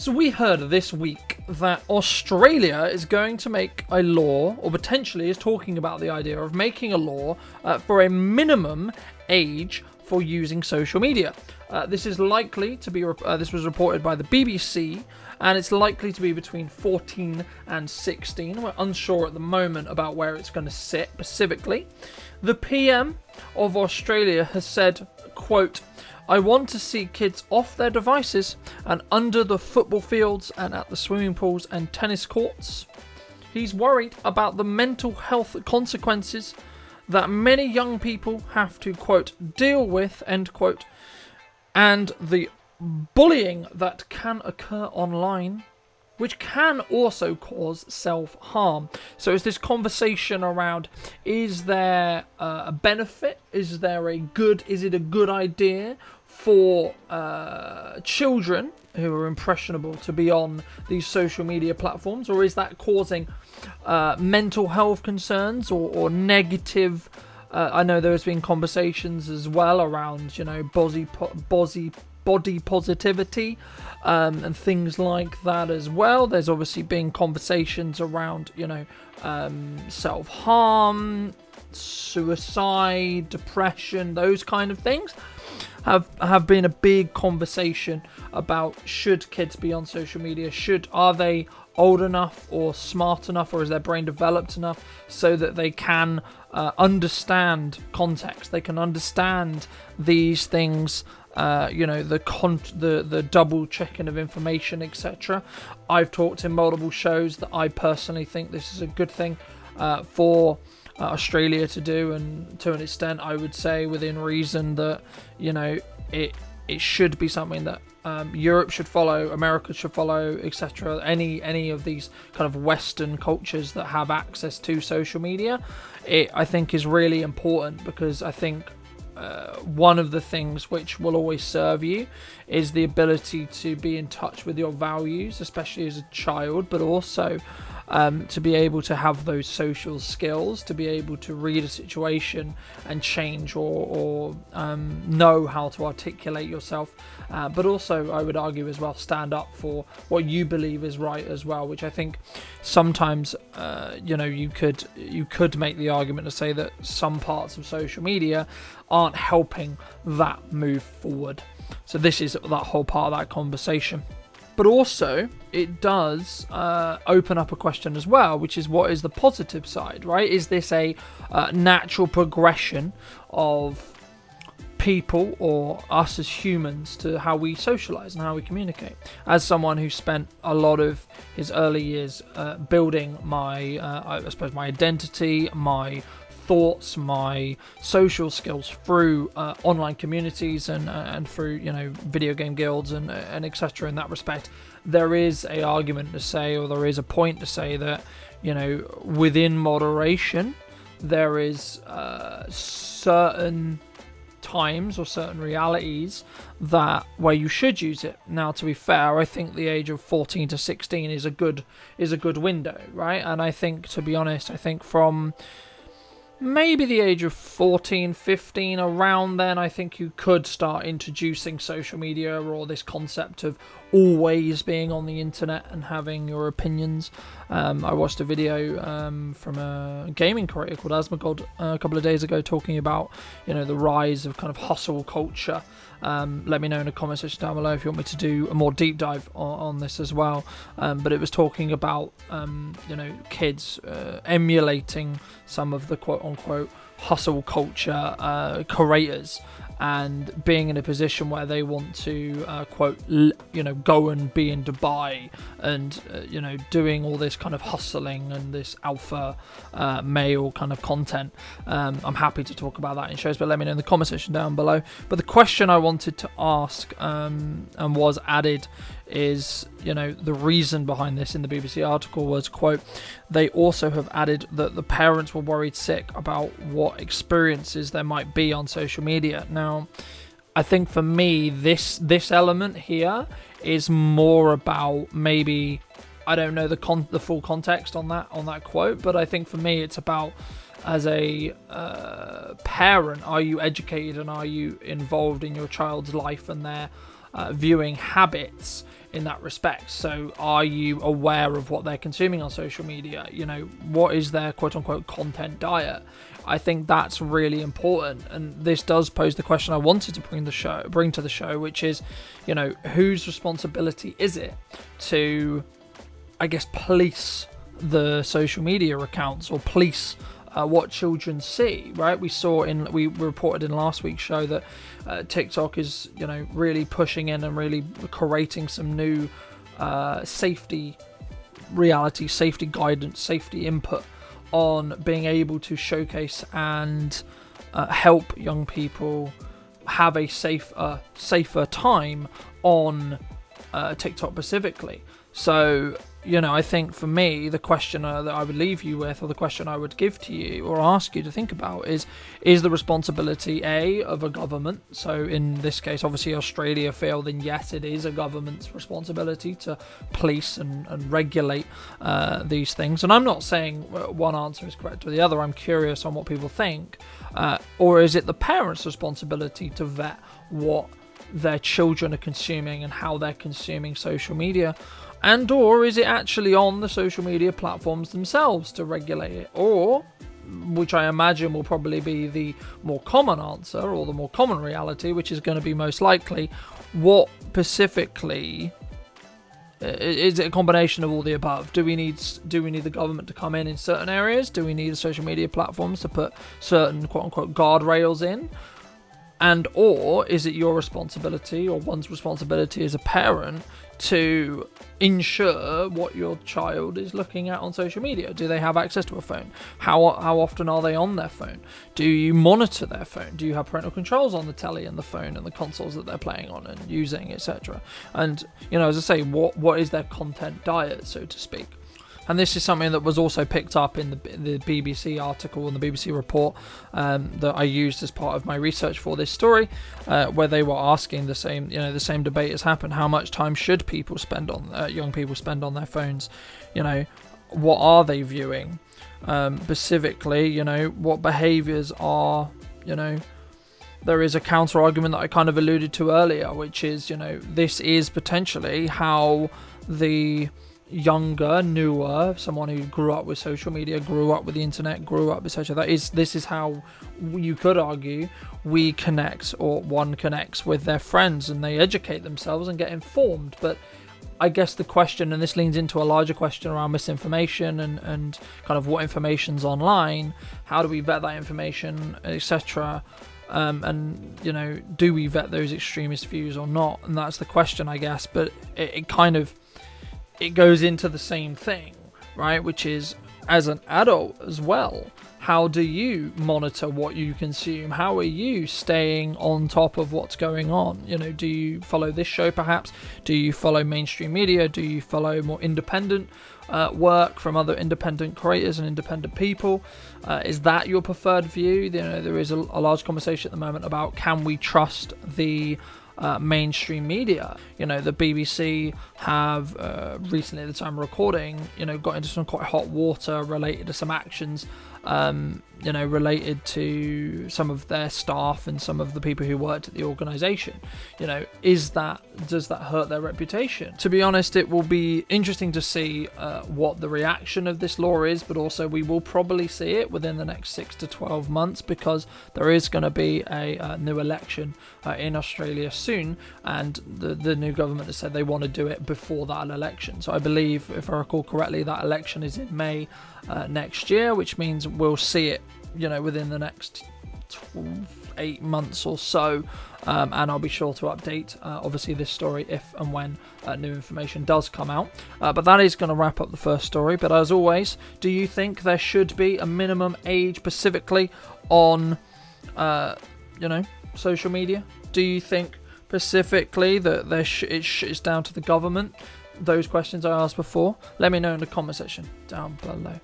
So we heard this week that Australia is going to make a law, or potentially is talking about the idea of making a law for a minimum age for using social media. This is likely to be, this was reported by the BBC, and it's likely to be between 14 and 16. We're unsure at the moment about where it's going to sit specifically. The PM of Australia has said, quote, "I want to see kids off their devices and under the football fields and at the swimming pools and tennis courts." He's worried about the mental health consequences that many young people have to, quote, "deal with," end quote, and the bullying that can occur online, which can also cause self-harm. So it's this conversation around, is there a benefit? Is it a good idea for children who are impressionable to be on these social media platforms, or is that causing mental health concerns or negative? I know there's been conversations as well around, body positivity and things like that as well. There's obviously been conversations around, self-harm, suicide, depression, those kind of things have been a big conversation about, should kids be on social media? Are they old enough or smart enough, or is their brain developed enough so that they can understand context? They can understand these things, the double checking of information, etc. I've talked in multiple shows that I personally think this is a good thing for Australia to do, and to an extent I would say within reason that it should be something that Europe should follow, America should follow, etc. Any of these kind of Western cultures that have access to social media, I think is really important, because I think one of the things which will always serve you is the ability to be in touch with your values, especially as a child, but also to be able to have those social skills, to be able to read a situation and change or know how to articulate yourself, but also I would argue as well, stand up for what you believe is right as well, which I think sometimes you could make the argument to say that some parts of social media aren't helping that move forward. So this is that whole part of that conversation. But also, it does open up a question as well, which is, what is the positive side, right? Is this a natural progression of people or us as humans to how we socialize and how we communicate? As someone who spent a lot of his early years building my, I suppose, my identity, my thoughts, my social skills through online communities and through video game guilds and etc. In that respect, there is a argument to say, or there is a point to say that within moderation there is certain times or certain realities that where you should use it. Now, to be fair, I think the age of 14 to 16 is a good window, right? And I think, to be honest, from maybe the age of 14, 15, around then, I think you could start introducing social media, or this concept of always being on the internet and having your opinions. I watched a video from a gaming creator called Asmagod a couple of days ago, talking about the rise of kind of hustle culture. Let me know in the comment section down below if you want me to do a more deep dive on this as well. But it was talking about kids emulating some of the quote-unquote hustle culture creators, and being in a position where they want to go and be in Dubai and doing all this kind of hustling and this alpha male kind of content. I'm happy to talk about that in shows, but let me know in the comment section down below. But the question I wanted to ask and was added is, the reason behind this in the BBC article was, quote, "They also have added that the parents were worried sick about what experiences there might be on social media." Now, I think for me, this element here is more about, maybe, I don't know the full context on that quote, but I think for me it's about, as a parent, are you educated and are you involved in your child's life and their viewing habits in that respect. So are you aware of what they're consuming on social media? You know, what is their quote unquote content diet? I think that's really important, and this does pose the question I wanted to bring to the show, which is, you know, whose responsibility is it to, I guess, police the social media accounts, or police what children see, right? We reported in last week's show that TikTok is, you know, really pushing in and really creating some new safety guidance, safety input on being able to showcase and help young people have a safer time on TikTok specifically. So, you know, I think for me, the question that I would leave you with, or the question I would give to you or ask you to think about is the responsibility of a government? So in this case, obviously Australia feel, then yes, it is a government's responsibility to police and regulate these things. And I'm not saying one answer is correct or the other. I'm curious on what people think. Or is it the parents' responsibility to vet what their children are consuming and how they're consuming social media? And or is it actually on the social media platforms themselves to regulate it? Or, which I imagine will probably be the more common answer, or the more common reality, which is going to be most likely, what specifically is it? A combination of all the above? Do we need the government to come in certain areas? Do we need the social media platforms to put certain quote unquote guardrails in? And or is it your responsibility, or one's responsibility as a parent, to ensure what your child is looking at on social media? Do they have access to a phone? How often are they on their phone? Do you monitor their phone? Do you have parental controls on the telly and the phone and the consoles that they're playing on and using, etc.? And, you know, as I say, what is their content diet, so to speak? And this is something that was also picked up in the BBC article and the BBC report that I used as part of my research for this story, where they were asking the same debate has happened. How much time should people spend on young people spend on their phones? You know, what are they viewing? Specifically, you know, what behaviours are, you know. There is a counter argument that I kind of alluded to earlier, which is, you know, this is potentially how the younger, newer, someone who grew up with social media, grew up with the internet, grew up, etc. This is how you could argue we connect, or one connects with their friends, and they educate themselves and get informed. But I guess the question, and this leans into a larger question around misinformation and kind of what information's online, how do we vet that information, etc. And, you know, do we vet those extremist views or not? And that's the question, I guess. But it goes into the same thing, right? Which is, as an adult as well, how do you monitor what you consume? How are you staying on top of what's going on? You know, do you follow this show perhaps? Do you follow mainstream media? Do you follow more independent work from other independent creators and independent people? Is that your preferred view? You know, there is a large conversation at the moment about, can we trust the mainstream media? You know, the BBC have recently, at the time of recording, you know, got into some quite hot water related to some actions, you know, related to some of their staff and some of the people who worked at the organisation. You know, does that hurt their reputation? To be honest, it will be interesting to see what the reaction of this law is, but also we will probably see it within the next 6 to 12 months, because there is going to be a new election in Australia soon, and the new government has said they want to do it before that election. So I believe, if I recall correctly, that election is in May next year, which means we'll see it, you know, within the next 8 months or so, and I'll be sure to update obviously this story if and when new information does come out. But that is going to wrap up the first story. But as always, do you think there should be a minimum age specifically on you know, social media? Do you think specifically that it's down to the government? Those questions I asked before, let me know in the comment section down below.